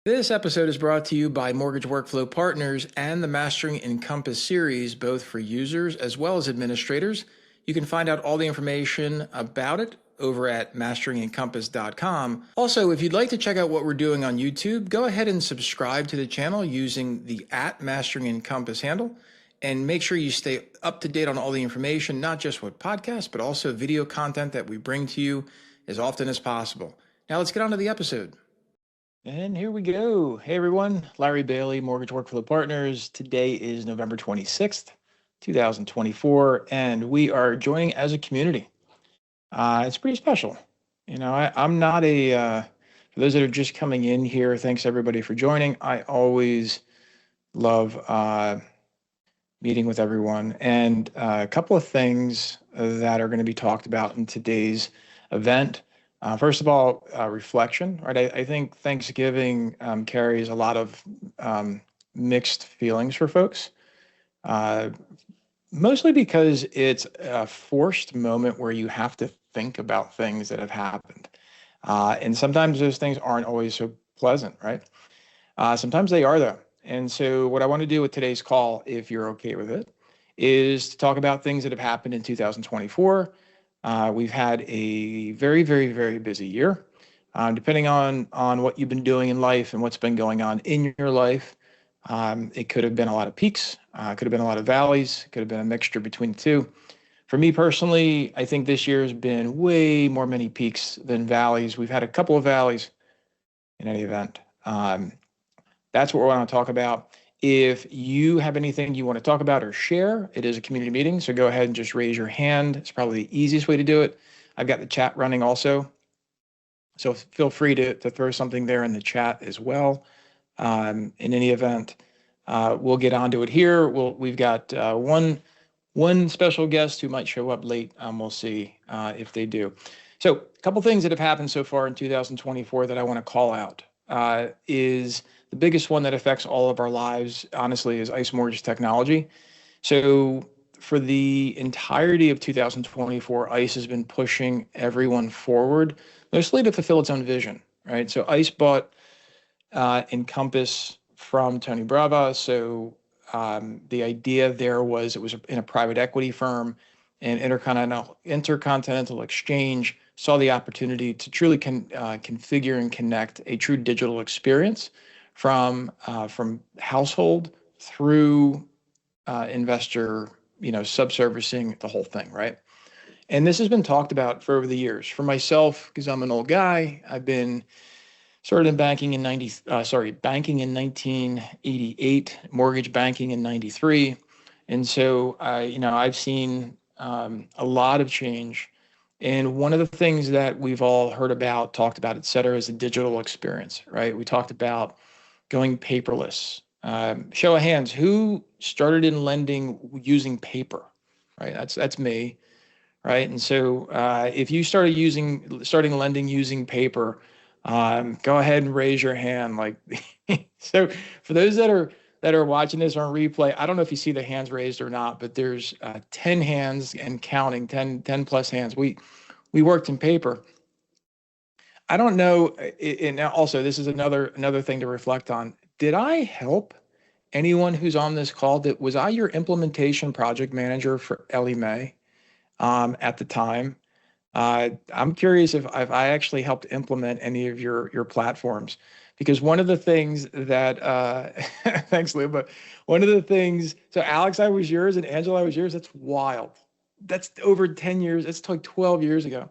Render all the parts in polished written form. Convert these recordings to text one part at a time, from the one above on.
This episode is brought to you by Mortgage Workflow Partners and the Mastering Encompass series, both for users as well as administrators. You can find out all the information about it over at masteringencompass.com. Also, if you'd like to check out what we're doing on YouTube, go ahead and subscribe to the channel using the @MasteringEncompass handle. And make sure you stay up to date on all the information, not just with podcasts, but also video content that we bring to you as often as possible. Now let's get on to the episode. And here we go. Hey everyone, Larry Bailey, Mortgage Workflow Partners. Today is November 26th, 2024, and we are joining as a community. It's pretty special. I'm not for those that are just coming in here, thanks everybody for joining. I always love meeting with everyone. And a couple of things that are going to be talked about in today's event. First of all, reflection, right? I think Thanksgiving carries a lot of mixed feelings for folks, mostly because it's a forced moment where you have to think about things that have happened. And sometimes those things aren't always so pleasant, right? Sometimes they are, though. And so what I want to do with today's call, if you're okay with it, is to talk about things that have happened in 2024. We've had a very, very, very busy year. Depending on what you've been doing in life and what's been going on in your life, it could have been a lot of peaks, could have been a lot of valleys, could have been a mixture between the two. For me personally, I think this year has been way more many peaks than valleys. We've had a couple of valleys in any event. That's what we want to talk about. If you have anything you want to talk about or share, it is a community meeting, so go ahead and just raise your hand. It's probably the easiest way to do it. I've got the chat running also, so feel free to throw something there in the chat as well. In any event, we'll get onto it here. We've got one special guest who might show up late. We'll see if they do. So a couple things that have happened so far in 2024 that I want to call out is the biggest one that affects all of our lives, honestly, is ICE Mortgage Technology. So for the entirety of 2024, ICE has been pushing everyone forward, mostly to fulfill its own vision, right? So ICE bought Encompass from Tony Brava. So the idea there was it was in a private equity firm, and Intercontinental Exchange saw the opportunity to truly configure and connect a true digital experience from household through investor, subservicing the whole thing, right? And this has been talked about for over the years. For myself, because I'm an old guy, I've been started in banking in banking in 1988, mortgage banking in 93. And so I've seen a lot of change. And one of the things that we've all heard about, talked about, et cetera, is the digital experience, right? We talked about going paperless. Show of hands, who started in lending using paper, right? That's me, right? And so if you starting lending using paper, go ahead and raise your hand. So for those that are watching this on replay, I don't know if you see the hands raised or not, but there's 10 hands and counting, 10 plus hands. We worked in paper. I don't know. And also, this is another thing to reflect on. Did I help anyone who's on this call? Was I your implementation project manager for Ellie Mae at the time? I'm curious if I actually helped implement any of your platforms, because one of the things that thanks, Lou, but one of the things. So Alex, I was yours, and Angela, I was yours. That's wild. That's over 10 years. That's like 12 years ago.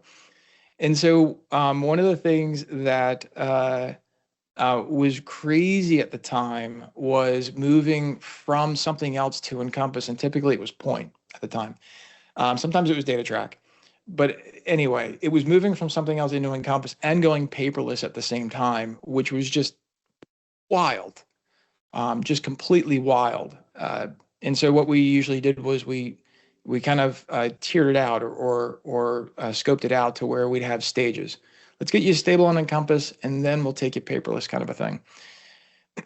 And so one of the things that was crazy at the time was moving from something else to Encompass, and typically it was Point at the time. Sometimes it was DataTrack. But anyway, it was moving from something else into Encompass and going paperless at the same time, which was just wild, just completely wild. And so what we usually did was we kind of tiered it out or scoped it out to where we'd have stages. Let's get you stable on Encompass, and then we'll take you paperless, kind of a thing.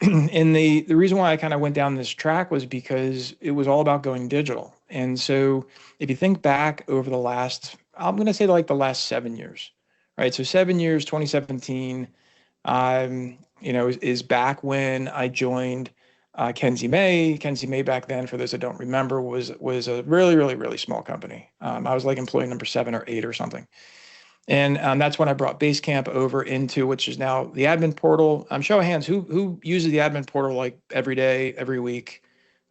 And the reason why I kind of went down this track was because it was all about going digital. And so if you think back over the last, I'm going to say like the last 7 years, right? So 7 years, 2017, is back when I joined Kenzie May. Kenzie May back then, for those that don't remember, was a really, really, really small company. I was like employee number 7 or 8 or something. And that's when I brought Basecamp over into, which is now the admin portal. Show of hands, who uses the admin portal like every day, every week,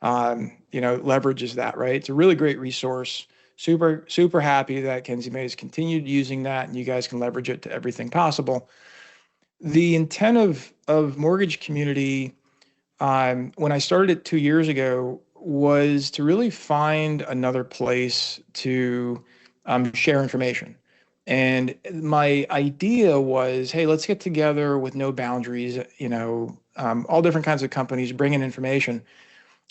leverages that, right? It's a really great resource. Super, super happy that Kenzie May has continued using that, and you guys can leverage it to everything possible. The intent of Mortgage Community, when I started it 2 years ago, was to really find another place to share information. And my idea was, hey, let's get together with no boundaries, all different kinds of companies bringing information.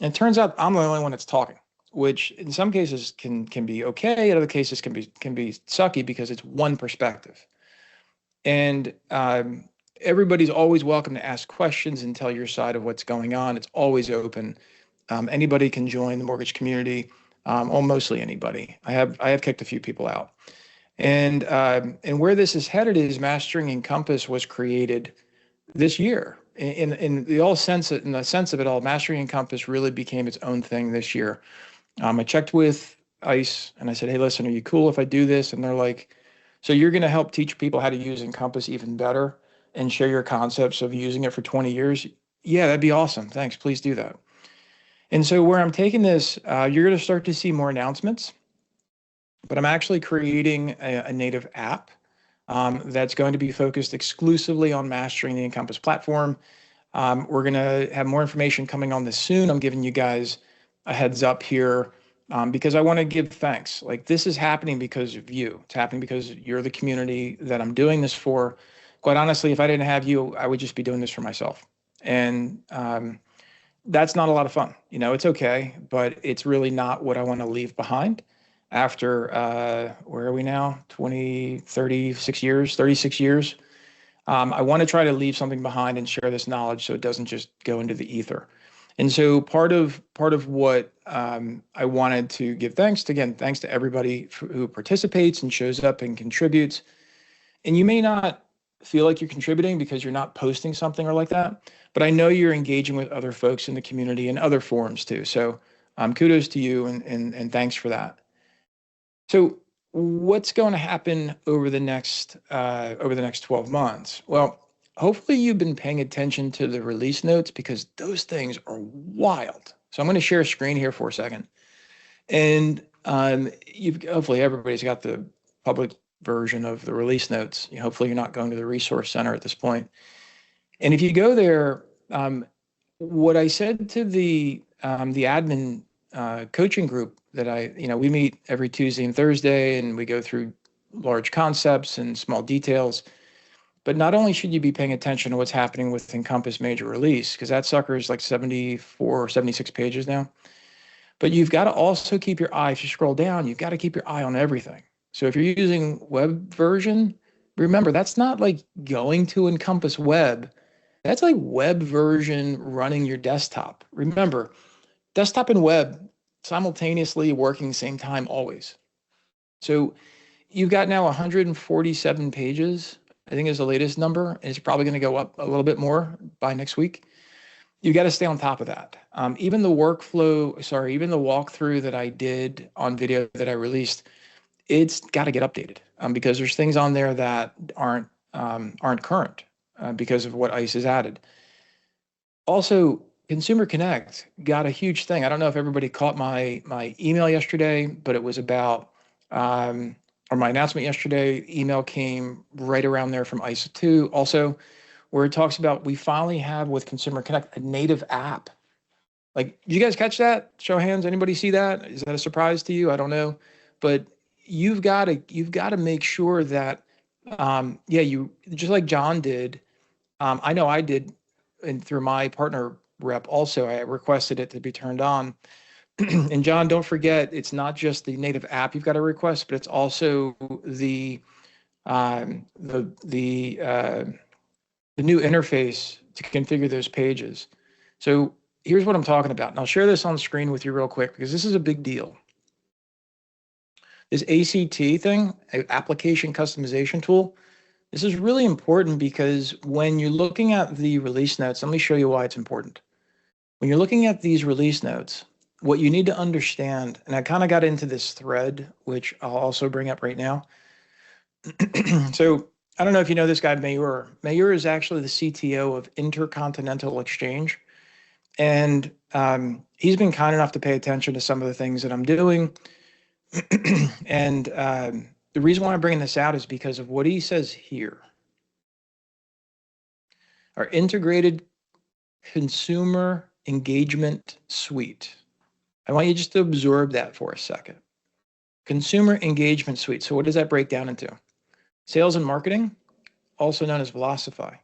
And it turns out I'm the only one that's talking, which in some cases can be okay. In other cases can be sucky because it's one perspective. And everybody's always welcome to ask questions and tell your side of what's going on. It's always open. Anybody can join the Mortgage Community, or mostly anybody. I have kicked a few people out. And where this is headed is Mastering Encompass was created this year. In the sense of it all, Mastering Encompass really became its own thing this year. I checked with ICE and I said, hey, listen, are you cool if I do this? And they're like, so you're going to help teach people how to use Encompass even better and share your concepts of using it for 20 years? Yeah, that'd be awesome. Thanks. Please do that. And so where I'm taking this, you're going to start to see more announcements, but I'm actually creating a native app that's going to be focused exclusively on mastering the Encompass platform. We're going to have more information coming on this soon. I'm giving you guys a heads up here because I want to give thanks. Like, this is happening because of you. It's happening because you're the community that I'm doing this for. Quite honestly, if I didn't have you, I would just be doing this for myself. And that's not a lot of fun. It's okay, but it's really not what I want to leave behind after, where are we now? 36 years. I want to try to leave something behind and share this knowledge so it doesn't just go into the ether. And so part of what I wanted to give thanks to everybody who participates and shows up and contributes. And you may not feel like you're contributing because you're not posting something or like that, but I know you're engaging with other folks in the community and other forums too. So kudos to you and thanks for that. So what's going to happen over the next 12 months? Well, hopefully you've been paying attention to the release notes because those things are wild. So I'm going to share a screen here for a second. And hopefully everybody's got the public version of the release notes. Hopefully you're not going to the resource center at this point. And if you go there, what I said to the admin coaching group that we meet every Tuesday and Thursday, and we go through large concepts and small details. But not only should you be paying attention to what's happening with Encompass major release, because that sucker is like 74 or 76 pages now, but you've got to also keep your eye, if you scroll down, you've got to keep your eye on everything. So if you're using web version, remember, that's not like going to Encompass web. That's like web version running your desktop. Remember, desktop and web simultaneously working same time always. So you've got now 147 pages, I think is the latest number, and it's probably going to go up a little bit more by next week. You got to stay on top of that. Even the walkthrough that I did on video that I released, it's got to get updated because there's things on there that aren't current because of what ICE has added. Also, Consumer Connect got a huge thing. I don't know if everybody caught my email yesterday, but it was about, or my announcement yesterday, email came right around there from ICE 2 also, where it talks about we finally have with Consumer Connect a native app. Like, did you guys catch that? Show of hands, anybody see that? Is that a surprise to you? I don't know. But you've got to make sure that, you, just like John did, I know I did, and through my partner rep also, I requested it to be turned on. And John, don't forget, it's not just the native app you've got to request, but it's also the new interface to configure those pages. So here's what I'm talking about. And I'll share this on screen with you real quick because this is a big deal. This ACT thing, application customization tool, This is really important because when you're looking at the release notes, let me show you why it's important. When you're looking at these release notes, what you need to understand, and I kind of got into this thread, which I'll also bring up right now. So I don't know if you know this guy, Mayur. Mayur is actually the CTO of Intercontinental Exchange. And he's been kind enough to pay attention to some of the things that I'm doing. And the reason why I'm bringing this out is because of what he says here. Our integrated consumer engagement suite. I want you just to absorb that for a second. Consumer engagement suite. So what does that break down into? Sales and marketing, also known as Velocify.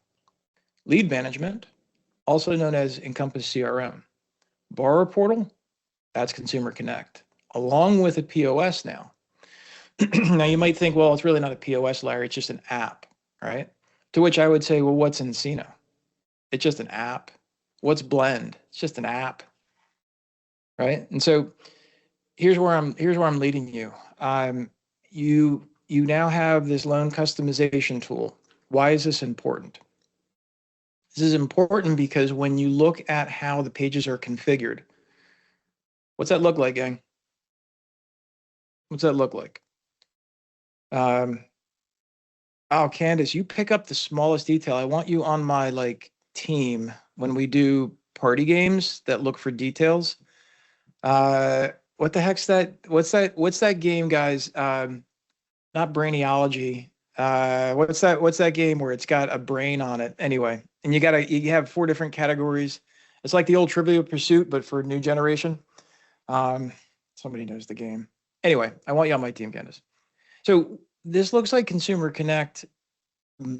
Lead management, also known as Encompass CRM. Borrower portal, that's Consumer Connect, along with a POS now. Now you might think, well, it's really not a POS, Larry, it's just an app, right? To which I would say, well, what's nCino? It's just an app. What's Blend? It's just an app, right? And so here's where I'm leading you. You now have this loan customization tool. Why is this important? This is important because when you look at how the pages are configured, what's that look like, gang? What's that look like? Oh, Candace, you pick up the smallest detail. I want you on my team when we do party games that look for details. What the heck's that? What's that game, guys? Not Brainology. What's that game where it's got a brain on it? Anyway, and you have 4 different categories. It's like the old Trivial Pursuit, but for new generation. Somebody knows the game. Anyway, I want you on my team, Candace. So this looks like Consumer Connect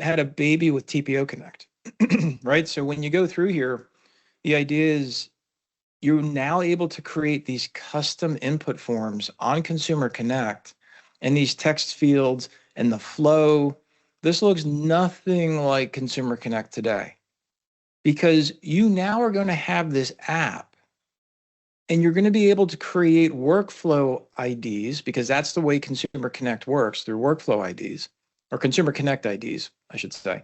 had a baby with TPO Connect, right? So when you go through here, the idea is you're now able to create these custom input forms on Consumer Connect and these text fields and the flow. This looks nothing like Consumer Connect today because you now are going to have this app and you're going to be able to create workflow IDs because that's the way Consumer Connect works, through workflow IDs or Consumer Connect IDs, I should say.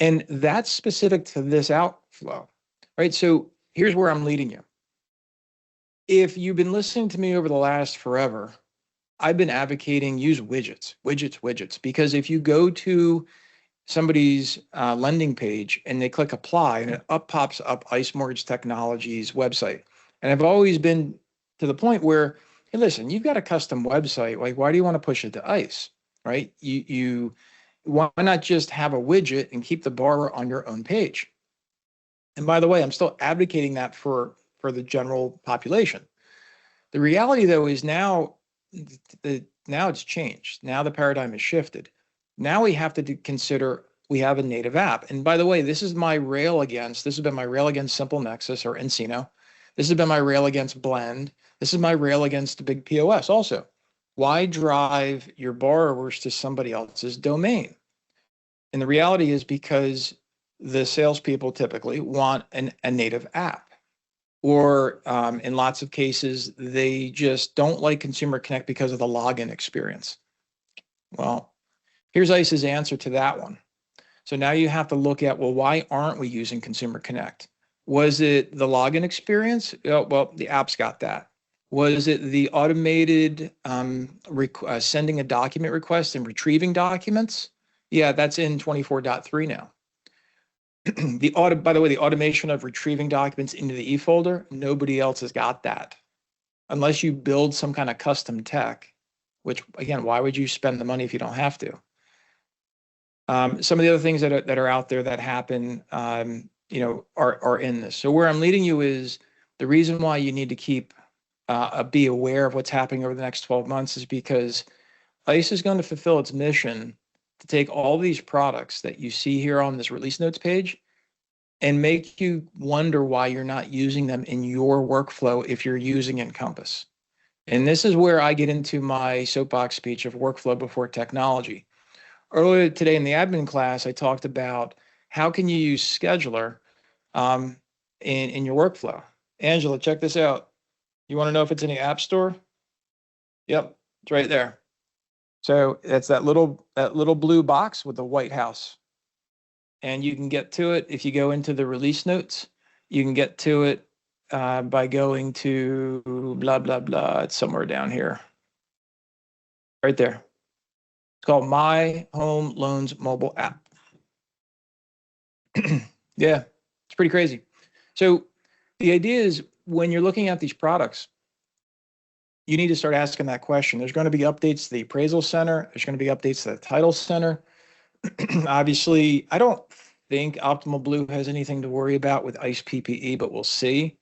And that's specific to this outflow, right? So here's where I'm leading you. If you've been listening to me over the last forever, I've been advocating use widgets, because if you go to somebody's lending page and they click apply and it pops up ICE Mortgage Technologies website. And I've always been to the point where, hey, listen, you've got a custom website. Like, why do you want to push it to ICE, right? You why not just have a widget and keep the borrower on your own page? And by the way, I'm still advocating that for the general population. The reality, though, is now it's changed. Now the paradigm has shifted. Now we have to consider we have a native app. And by the way, this has been my rail against Simple Nexus or nCino. This has been my rail against Blend. This is my rail against Big POS also. Why drive your borrowers to somebody else's domain? And the reality is because the salespeople typically want a native app. Or in lots of cases, they just don't like Consumer Connect because of the login experience. Well, here's ICE's answer to that one. So now you have to look at, well, why aren't we using Consumer Connect? Was it the login experience? Oh, well, the app's got that. Was it the automated sending a document request and retrieving documents? Yeah, that's in 24.3 now. By the way, the automation of retrieving documents into the e-folder, nobody else has got that. Unless you build some kind of custom tech, which again, why would you spend the money if you don't have to? Some of the other things that are out there that happen, are in this. So where I'm leading you is the reason why you need to be aware of what's happening over the next 12 months is because ICE is going to fulfill its mission to take all these products that you see here on this release notes page and make you wonder why you're not using them in your workflow if you're using Encompass. And this is where I get into my soapbox speech of workflow before technology. Earlier today in the admin class, I talked about how can you use Scheduler in your workflow. Angela, check this out. You want to know if it's in the App Store? Yep, it's right there. So it's that little blue box with the white house. And you can get to it if you go into the release notes. You can get to it by going to blah, blah, blah. It's somewhere down here. Right there. It's called My Home Loans mobile app. Yeah, it's pretty crazy. So the idea is when you're looking at these products, you need to start asking that question. There's going to be updates to the appraisal center. There's going to be updates to the title center. Obviously, I don't think Optimal Blue has anything to worry about with ICE PPE, but we'll see.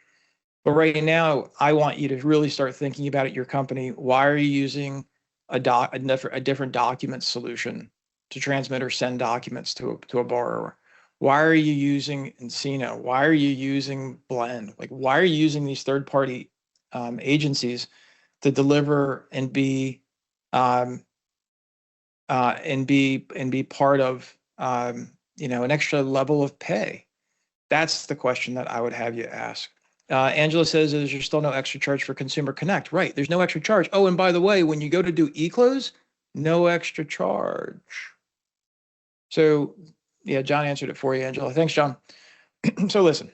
But right now, I want you to really start thinking about it, your company. Why are you using a different document solution to transmit or send documents to a borrower? Why are you using nCino? Why are you using Blend? Like, why are you using these third-party agencies to deliver and be part of an extra level of pay? That's the question that I would have you ask. Angela says, is there still no extra charge for Consumer Connect? Right, there's no extra charge. Oh, and by the way, when you go to do eClose, no extra charge. So yeah, John answered it for you, Angela. Thanks, John. So listen,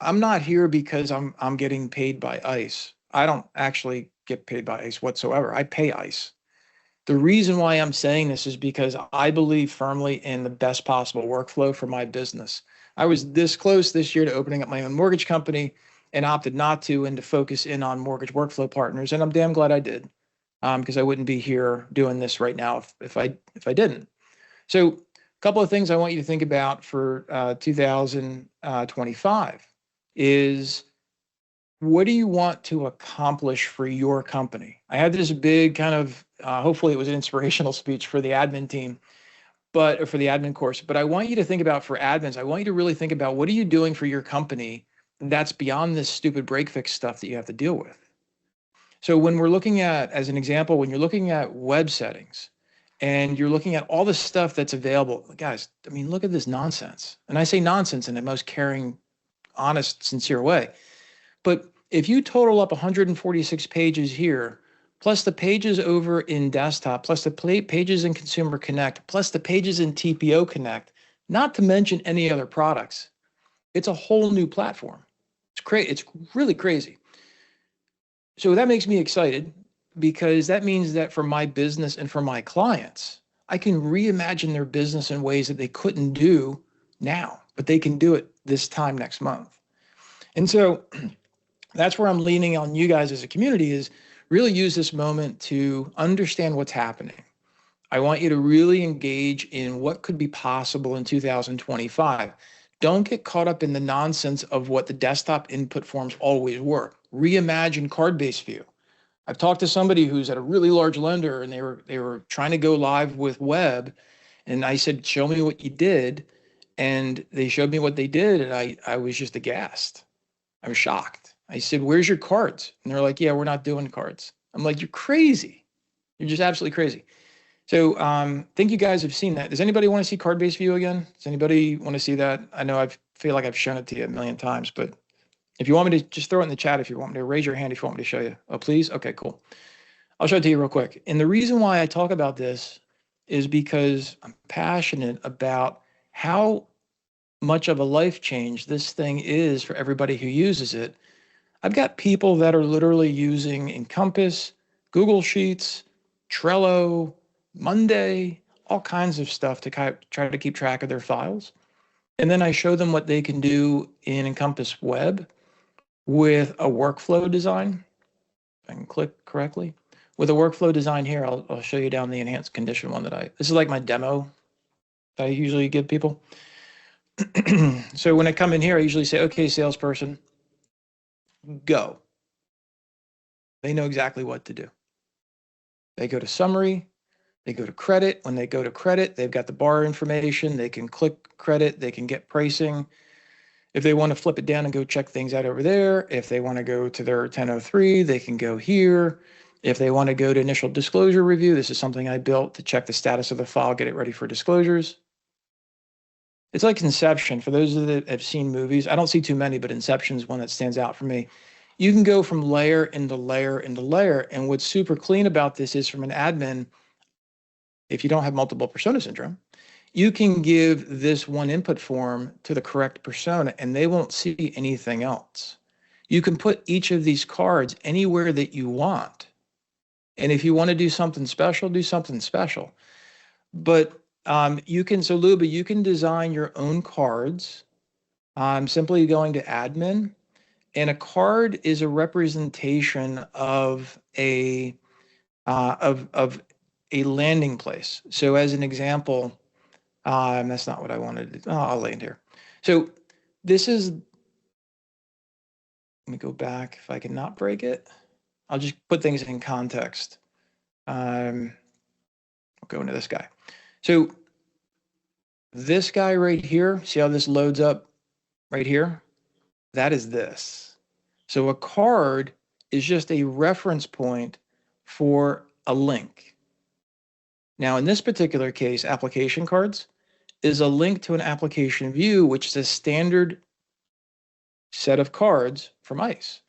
I'm not here because I'm getting paid by ICE. I don't actually get paid by ICE whatsoever. I pay ICE. The reason why I'm saying this is because I believe firmly in the best possible workflow for my business. I was this close this year to opening up my own mortgage company and opted not to, and to focus in on mortgage workflow partners. And I'm damn glad I did, because I wouldn't be here doing this right now if I didn't. So a couple of things I want you to think about for 2025 is, what do you want to accomplish for your company? I had this big kind of, hopefully it was an inspirational speech for the admin team, or for the admin course. But I want you to think about, for admins, I want you to really think about, what are you doing for your company that's beyond this stupid break fix stuff that you have to deal with? So when we're looking at, as an example, when you're looking at web settings and you're looking at all the stuff that's available, guys, I mean, look at this nonsense. And I say nonsense in the most caring, honest, sincere way. But if you total up 146 pages here, plus the pages over in desktop, plus the pages in Consumer Connect, plus the pages in TPO Connect, not to mention any other products, it's a whole new platform. It's really crazy. So that makes me excited, because that means that for my business and for my clients, I can reimagine their business in ways that they couldn't do now, but they can do it this time next month. And so that's where I'm leaning on you guys as a community, is really use this moment to understand what's happening. I want you to really engage in what could be possible in 2025. Don't get caught up in the nonsense of what the desktop input forms always were. Reimagine card-based view. I've talked to somebody who's at a really large lender, and they were trying to go live with web, and I said, show me what you did. And they showed me what they did, and I was just aghast. I was shocked. I said, where's your cards? And they're like, yeah, we're not doing cards. I'm like, you're crazy. You're just absolutely crazy. So I think you guys have seen that. Does anybody want to see card-based view again? Does anybody want to see that? I know I feel like I've shown it to you a million times, but if you want me to, just throw it in the chat. If you want me to, raise your hand if you want me to show you. Oh, please? Okay, cool. I'll show it to you real quick. And the reason why I talk about this is because I'm passionate about how much of a life change this thing is for everybody who uses it. I've got people that are literally using Encompass, Google Sheets, Trello, Monday, all kinds of stuff to try to keep track of their files. And then I show them what they can do in Encompass Web with a workflow design. If I can click correctly. With a workflow design here, I'll show you down the enhanced condition one this is like my demo that I usually give people. So when I come in here, I usually say, okay, salesperson, go. They know exactly what to do. They go to summary, they go to credit. When they go to credit, they've got the bar information. They can click credit, they can get pricing. If they want to flip it down and go check things out over there, if they want to go to their 1003, they can go here. If they want to go to initial disclosure review, this is something I built to check the status of the file, get it ready for disclosures. It's like Inception. For those that have seen movies, I don't see too many, but Inception is one that stands out for me. You can go from layer into layer into layer. And what's super clean about this is, from an admin, if you don't have multiple persona syndrome, you can give this one input form to the correct persona and they won't see anything else. You can put each of these cards anywhere that you want. And if you want to do something special, do something special. But you can, so Luba, you can design your own cards, simply going to admin. And a card is a representation of a a landing place. So as an example, that's not what I wanted to do. Oh, I'll land here. So this is, let me go back. If I can not break it, I'll just put things in context. I'll go into this guy. So this guy right here, see how this loads up right here? That is this. So a card is just a reference point for a link. Now, in this particular case, application cards is a link to an application view, which is a standard set of cards from ICE.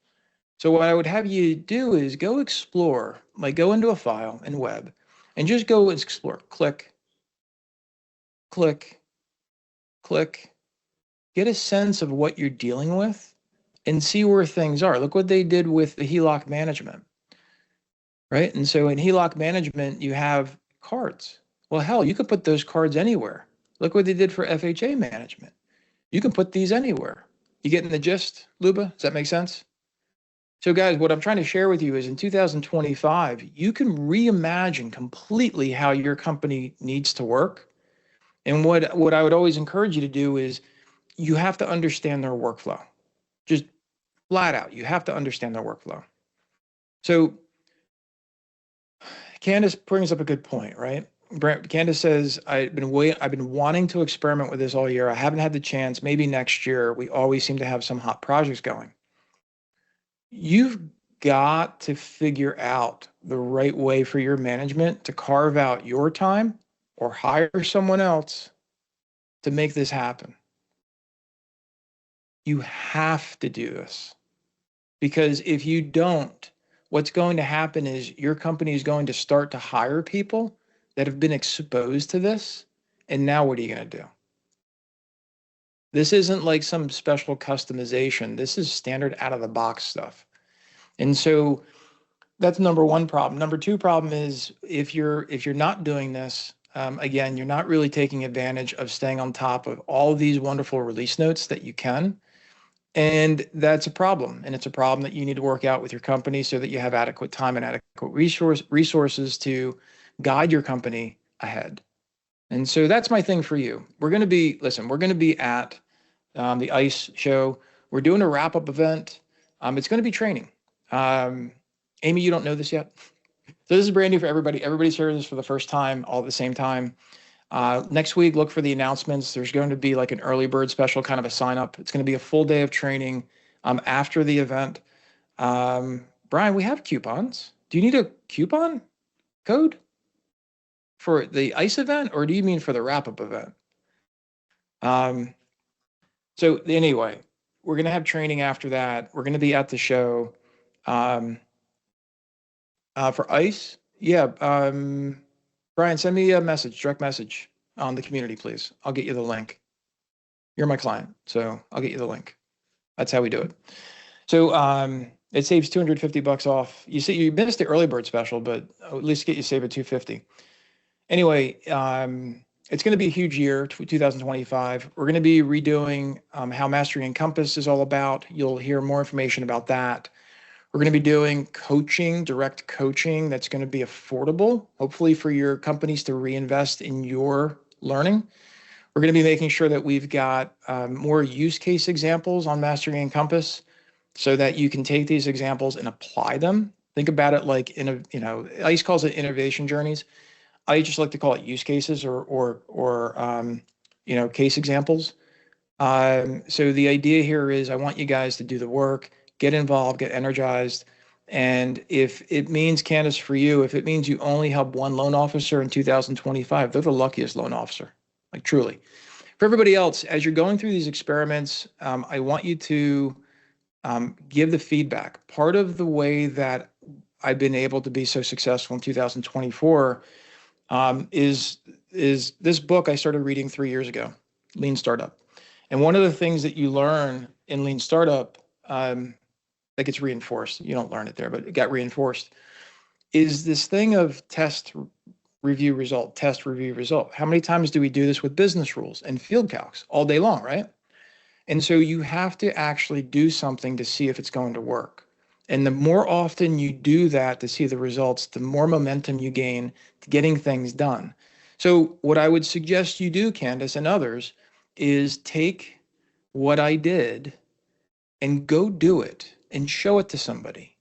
So what I would have you do is go explore, like go into a file in web and just go explore, click, click, click, get a sense of what you're dealing with and see where things are. Look what they did with the HELOC management, right? And so in HELOC management, you have cards. Well, hell, you could put those cards anywhere. Look what they did for FHA management. You can put these anywhere. You getting the gist, Luba? Does that make sense? So guys, what I'm trying to share with you is in 2025, you can reimagine completely how your company needs to work. And what I would always encourage you to do is you have to understand their workflow. Just flat out, you have to understand their workflow. So Candace brings up a good point, right? Candace says, I've been wanting to experiment with this all year. I haven't had the chance. Maybe next year. We always seem to have some hot projects going. You've got to figure out the right way for your management to carve out your time or hire someone else to make this happen. You have to do this, because if you don't, what's going to happen is your company is going to start to hire people that have been exposed to this. And now what are you going to do? This isn't like some special customization. This is standard out of the box stuff. And so that's number one problem. Number two problem is if you're not doing this, again, you're not really taking advantage of staying on top of all of these wonderful release notes that you can. And that's a problem. And it's a problem that you need to work out with your company so that you have adequate time and adequate resources to guide your company ahead. And so that's my thing for you. We're going to be, listen, we're going to be at the ICE show. We're doing a wrap-up event. It's going to be training. Amy, you don't know this yet. So this is brand new for everybody. Everybody's hearing this for the first time, all at the same time. Next week, look for the announcements. There's going to be like an early bird special, kind of a sign up. It's going to be a full day of training after the event. Brian, we have coupons. Do you need a coupon code for the ICE event, or do you mean for the wrap-up event? So anyway, we're going to have training after that. We're going to be at the show. For ICE, yeah. Brian, send me a message, direct message on the community, please. I'll get you the link. You're my client, so I'll get you the link. That's how we do it. So it saves $250 off. You see, you missed the early bird special, but at least get you save at $250. Anyway, it's going to be a huge year, 2025. We're going to be redoing how Mastering Encompass is all about. You'll hear more information about that. We're going to be doing coaching, direct coaching that's going to be affordable, hopefully for your companies to reinvest in your learning. We're going to be making sure that we've got more use case examples on Mastering Encompass so that you can take these examples and apply them. Think about it like, ICE calls it innovation journeys. I just like to call it use cases or case examples. So the idea here is I want you guys to do the work, get involved, get energized. And if it means, Candace, for you, if it means you only help one loan officer in 2025, they're the luckiest loan officer, like truly. For everybody else, as you're going through these experiments, I want you to give the feedback. Part of the way that I've been able to be so successful in 2024 is this book I started reading 3 years ago, Lean Startup. And one of the things that you learn in Lean Startup that gets reinforced, you don't learn it there, but it got reinforced, is this thing of test, review, result, test, review, result. How many times do we do this with business rules and field calcs all day long, right? And so you have to actually do something to see if it's going to work. And the more often you do that to see the results, the more momentum you gain to getting things done. So what I would suggest you do, Candace and others, is take what I did and go do it and show it to somebody.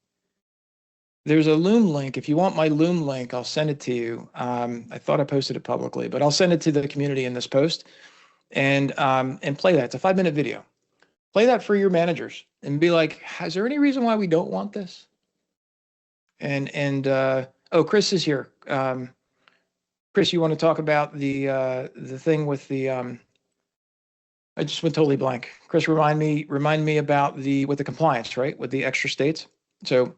There's a Loom link. If you want my Loom link, I'll send it to you. I thought I posted it publicly, but I'll send it to the community in this post and play that. It's a 5-minute video. Play that for your managers and be like, is there any reason why we don't want this? Oh, Chris is here. Chris, you want to talk about the thing with the I just went totally blank. Chris, remind me about with the compliance, right? With the extra states. So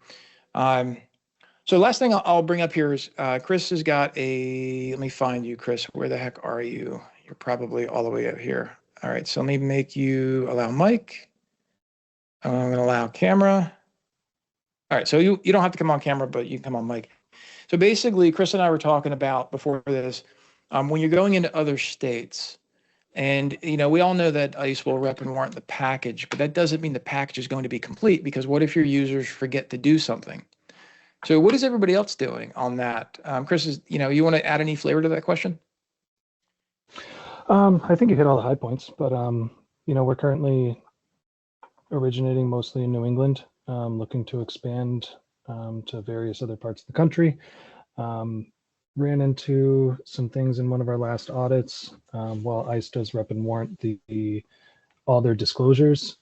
last thing I'll bring up here is Chris has got let me find you, Chris. Where the heck are you? You're probably all the way out here. All right, so let me make you allow mic. I'm going to allow camera. All right, so you don't have to come on camera, but you can come on mic. So basically, Chris and I were talking about before this, when you're going into other states, and we all know that ICE will rep and warrant the package, but that doesn't mean the package is going to be complete, because what if your users forget to do something? So what is everybody else doing on that? Chris, you want to add any flavor to that question? I think you hit all the high points, but we're currently originating mostly in New England, looking to expand to various other parts of the country. Ran into some things in one of our last audits. While ICE does rep and warrant all their disclosures,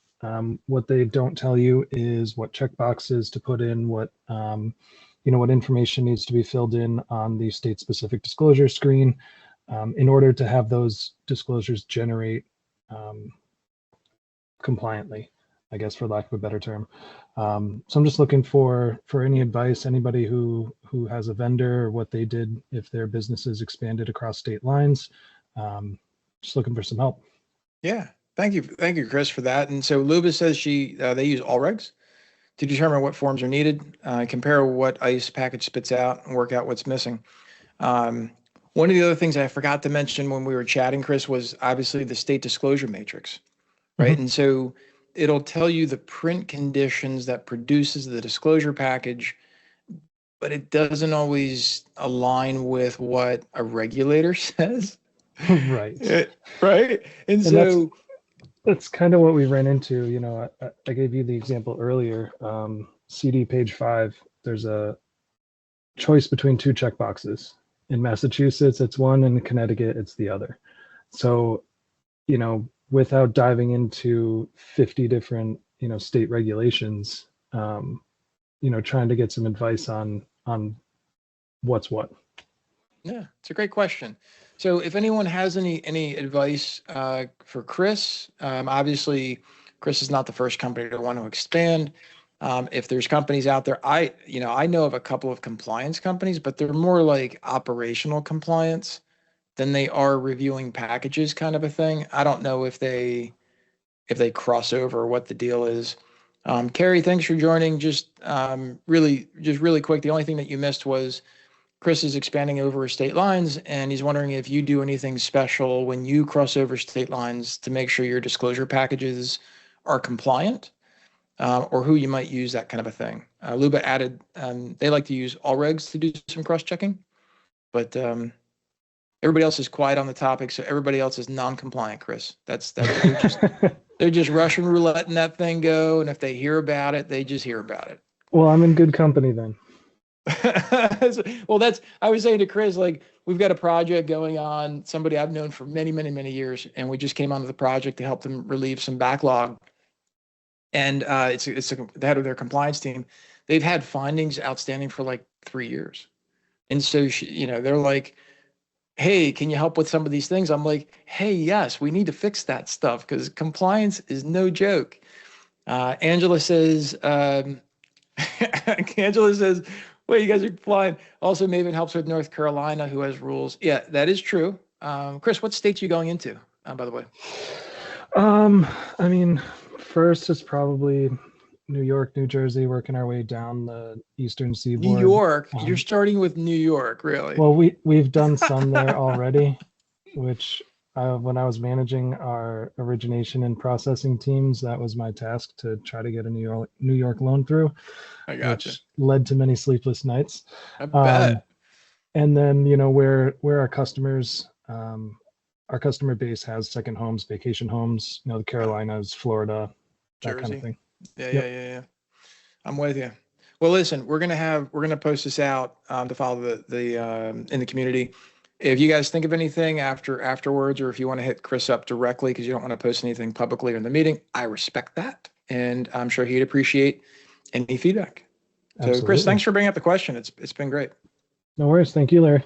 what they don't tell you is what checkboxes to put in, what information needs to be filled in on the state-specific disclosure screen in order to have those disclosures generate compliantly, I guess, for lack of a better term. So I'm just looking for any advice, anybody who has a vendor, or what they did if their businesses expanded across state lines. Just looking for some help. Yeah, thank you, Chris, for that. And so Luba says they use Allregs to determine what forms are needed, compare what ICE package spits out, and work out what's missing. One of the other things I forgot to mention when we were chatting, Chris, was obviously the state disclosure matrix, right? Mm-hmm. And so it'll tell you the print conditions that produces the disclosure package, but it doesn't always align with what a regulator says. Right. Right. And so that's kind of what we ran into. I gave you the example earlier. CD page 5, there's a choice between 2 checkboxes. In Massachusetts, it's one. In Connecticut, it's the other. So, without diving into 50 different, state regulations, trying to get some advice on what's what. Yeah, it's a great question. So if anyone has any advice for Chris, obviously Chris is not the first company to want to expand. If there's companies out there, I know of a couple of compliance companies, but they're more like operational compliance than they are reviewing packages kind of a thing. I don't know if they cross over or what the deal is. Carrie, thanks for joining. Just really quick, the only thing that you missed was Chris is expanding over state lines, and he's wondering if you do anything special when you cross over state lines to make sure your disclosure packages are compliant. Or who you might use, that kind of a thing. Luba added, they like to use Allregs to do some cross-checking, but everybody else is quiet on the topic, so everybody else is non-compliant, Chris. They're just Russian roulette and that thing go, and if they hear about it, they just hear about it. Well, I'm in good company then. Well, I was saying to Chris, like, we've got a project going on, somebody I've known for many, many, many years, and we just came onto the project to help them relieve some backlog. And it's the head of their compliance team. They've had findings outstanding for like 3 years. And so, they're like, hey, can you help with some of these things? I'm like, hey, yes, we need to fix that stuff because compliance is no joke. Angela says, Angela says, well, you guys are flying. Also, Maven helps with North Carolina, who has rules. Yeah, that is true. Chris, what states are you going into, by the way? I mean, first it's probably New York, New Jersey, working our way down the eastern New seaboard. York. You're starting with New York, really? Well, we've done some there already, which when I was managing our origination and processing teams, that was my task to try to get a New York loan through, I gotcha. which led to many sleepless nights. I bet. And then, you know, where our customers, our customer base has second homes, vacation homes, you know, the Carolinas, Florida, that kind of Jersey. thing. Yeah, Yep. yeah. I'm with you. Well, listen, we're gonna post this out to follow the in the community. If you guys think of anything afterwards, or if you want to hit Chris up directly because you don't want to post anything publicly in the meeting, I respect that, and I'm sure he'd appreciate any feedback. So, Absolutely. Chris, thanks for bringing up the question. It's been great. No worries. Thank you, Larry.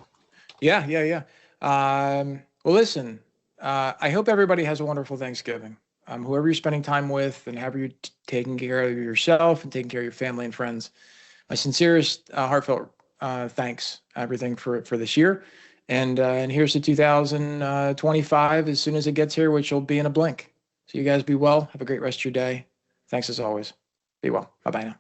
Yeah. Well, listen, I hope everybody has a wonderful Thanksgiving. Whoever you're spending time with, and however you're taking care of yourself and taking care of your family and friends, my sincerest, heartfelt thanks, everything for this year. And here's to 2025 as soon as it gets here, which will be in a blink. So you guys be well. Have a great rest of your day. Thanks as always. Be well. Bye-bye now.